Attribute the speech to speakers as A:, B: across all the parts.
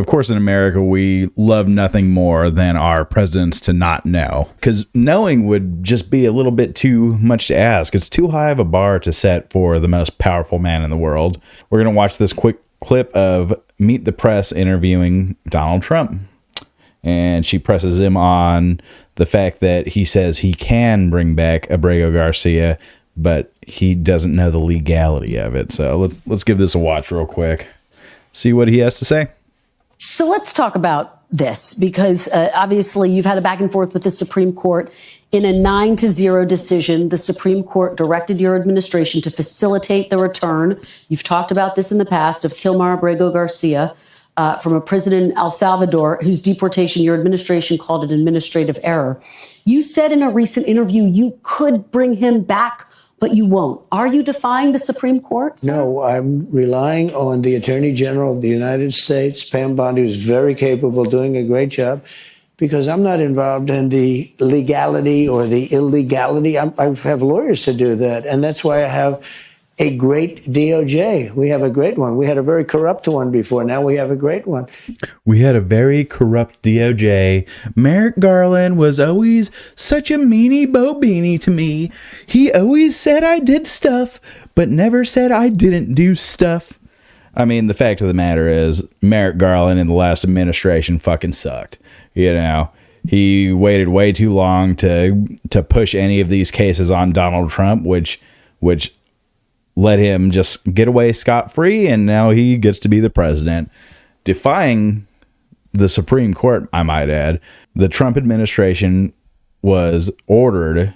A: Of course, in America, we love nothing more than our presidents to not know, because knowing would just be a little bit too much to ask. It's too high of a bar to set for the most powerful man in the world. We're going to watch this quick clip of Meet the Press interviewing Donald Trump. And she presses him on the fact that he says he can bring back Abrego Garcia, but he doesn't know the legality of it. So let's give this a watch real quick. See what he has to say.
B: So let's talk about this, because obviously you've had a back and forth with the Supreme Court. In a 9-0 decision, the Supreme Court directed your administration to facilitate the return. You've talked about this in the past, of Kilmar Abrego Garcia from a prison in El Salvador, whose deportation your administration called an administrative error. You said in a recent interview you could bring him back, but you won't. Are you defying the Supreme Court, sir?
C: No, I'm relying on the Attorney General of the United States, Pam Bondi, who's very capable, doing a great job, because I'm not involved in the legality or the illegality. I have lawyers to do that, and that's why I have a great DOJ. We have a great one. We had a very corrupt one before. Now we have a great one.
A: We had a very corrupt DOJ. Merrick Garland was always such a meanie bo-beanie to me. He always said I did stuff, but never said I didn't do stuff. I mean, the fact of the matter is, Merrick Garland in the last administration fucking sucked. You know, he waited way too long to push any of these cases on Donald Trump, which let him just get away scot-free, and now he gets to be the president, defying the Supreme Court, I might add. The Trump administration was ordered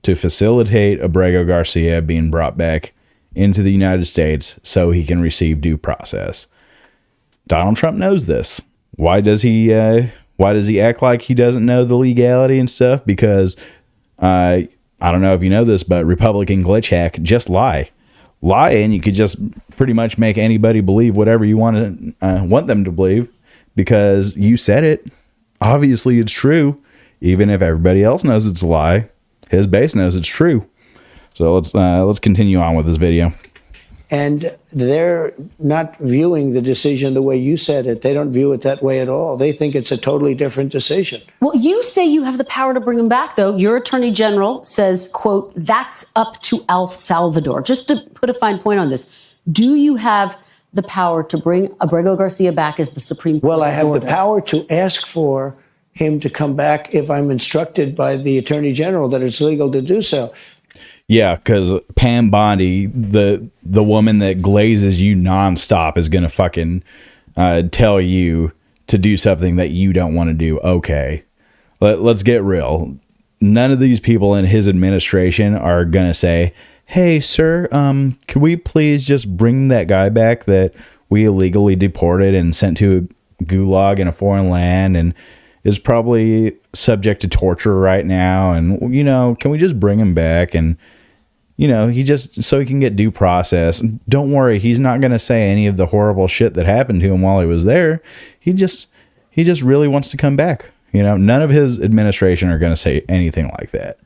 A: to facilitate Abrego Garcia being brought back into the United States so he can receive due process. Donald Trump knows this. Why does he act like he doesn't know the legality and stuff? Because I don't know if you know this, but Republican glitch hack, just lie, and you could just pretty much make anybody believe whatever you want them to believe, because you said it. Obviously it's true, even if everybody else knows it's a lie. His base knows it's true. So let's continue on with this video.
C: And they're not viewing the decision the way you said it. They don't view it that way at all. They think it's a totally different decision.
B: Well, you say you have the power to bring him back, though. Your attorney general says, quote, that's up to El Salvador. Just to put a fine point on this, do you have the power to bring Abrego Garcia back as the Supreme Court?
C: Well, I have the power to ask for him to come back if I'm instructed by the attorney general that it's legal to do so.
A: Yeah, because Pam Bondi, the woman that glazes you nonstop, is going to fucking tell you to do something that you don't want to do. Okay, let's get real. None of these people in his administration are going to say, hey, sir, could we please just bring that guy back that we illegally deported and sent to a gulag in a foreign land and is probably subject to torture right now? And, you know, can we just bring him back? And, you know, so he can get due process. Don't worry, he's not going to say any of the horrible shit that happened to him while he was there. He just really wants to come back. You know, none of his administration are going to say anything like that.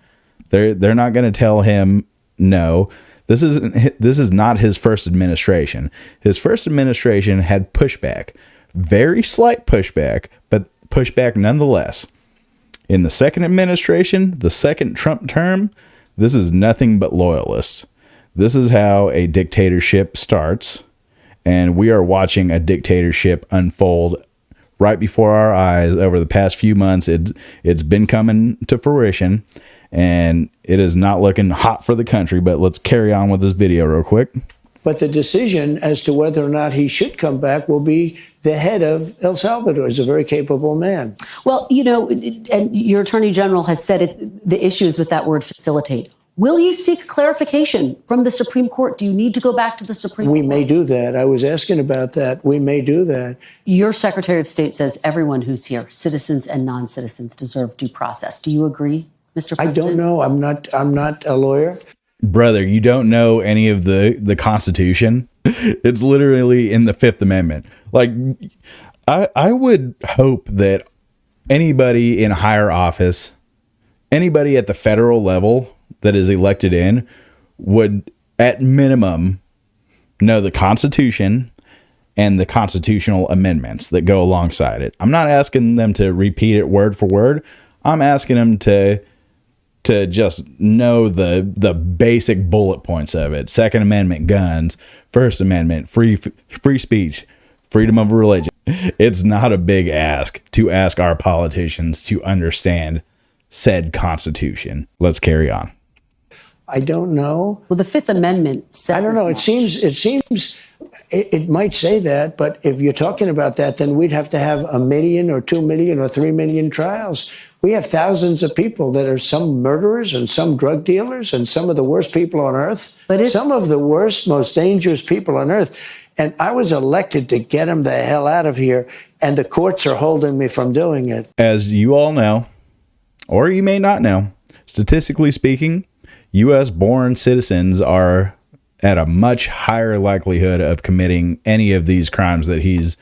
A: They're not going to tell him no. This is not his first administration. His first administration had pushback, very slight pushback, but pushback nonetheless. In the second administration, the second Trump term, this is nothing but loyalists. This is how a dictatorship starts, and we are watching a dictatorship unfold right before our eyes over the past few months. It's been coming to fruition, and it is not looking hot for the country. But let's carry on with this video real quick.
C: But the decision as to whether or not he should come back will be the head of El Salvador. He's a very capable man.
B: Well, you know, and your attorney general has said the issue is with that word facilitate. Will you seek clarification from the Supreme Court? Do you need to go back to the Supreme Court?
C: We may do that. I was asking about that. We may do that.
B: Your Secretary of State says everyone who's here, citizens and non-citizens, deserve due process. Do you agree, Mr. President?
C: I don't know. I'm not a lawyer.
A: Brother, you don't know any of the Constitution. It's literally in the Fifth Amendment. Like, I would hope that anybody in higher office, anybody at the federal level that is elected in, would at minimum know the Constitution, and the constitutional amendments that go alongside it. I'm not asking them to repeat it word for word. I'm asking them to just know the basic bullet points of it. Second Amendment, guns. First Amendment, free speech, freedom of religion. It's not a big ask to ask our politicians to understand said Constitution. Let's carry on.
C: I don't know.
B: Well, the Fifth Amendment says
C: I don't know.
B: as
C: It might say that, but if you're talking about that, then we'd have to have 1 million or 2 million or 3 million trials. We have thousands of people that are some murderers and some drug dealers and some of the worst people on earth. Some of the worst, most dangerous people on earth. And I was elected to get them the hell out of here, and the courts are holding me from doing it.
A: As you all know, or you may not know, statistically speaking, U.S.-born citizens are at a much higher likelihood of committing any of these crimes that he's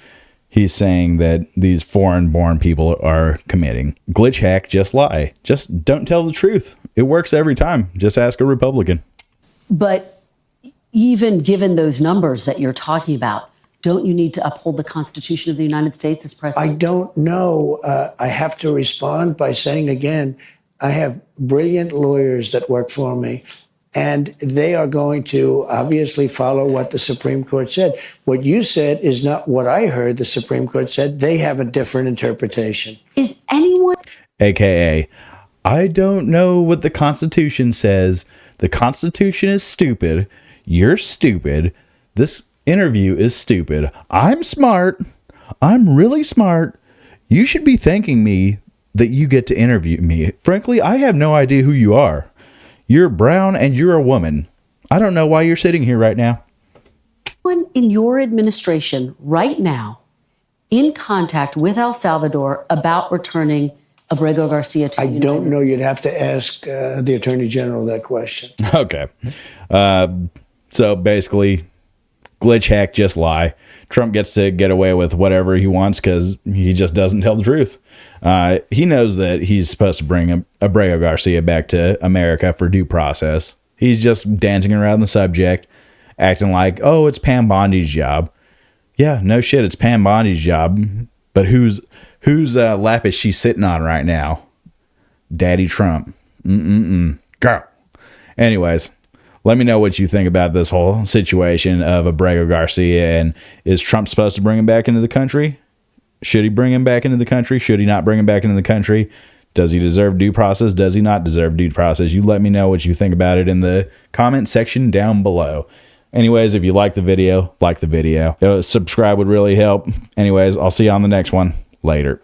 A: saying that these foreign-born people are committing. Glitch, hack, just lie. Just don't tell the truth. It works every time. Just ask a Republican.
B: But even given those numbers that you're talking about, don't you need to uphold the Constitution of the United States as president?
C: I don't know. I have to respond by saying again, I have brilliant lawyers that work for me, and they are going to obviously follow what the Supreme Court said. What you said is not what I heard the Supreme Court said. They have a different interpretation.
B: Is anyone...
A: AKA, I don't know what the Constitution says. The Constitution is stupid. You're stupid. This interview is stupid. I'm smart. I'm really smart. You should be thanking me that you get to interview me. Frankly, I have no idea who you are. You're brown and you're a woman. I don't know why you're sitting here right now.
B: Anyone in your administration right now in contact with El Salvador about returning Abrego Garcia to the United
C: States? I don't know. You'd have to ask the Attorney General that question.
A: Okay. So basically, glitch, hack, just lie. Trump gets to get away with whatever he wants because he just doesn't tell the truth. He knows that he's supposed to bring Abrego Garcia back to America for due process. He's just dancing around the subject, acting like, oh, it's Pam Bondi's job. Yeah, no shit, it's Pam Bondi's job. But whose lap is she sitting on right now? Daddy Trump. Girl. Anyways, let me know what you think about this whole situation of Abrego Garcia, and is Trump supposed to bring him back into the country? Should he bring him back into the country? Should he not bring him back into the country? Does he deserve due process? Does he not deserve due process? You let me know what you think about it in the comment section down below. Anyways, if you like the video, subscribe would really help. Anyways, I'll see you on the next one. Later.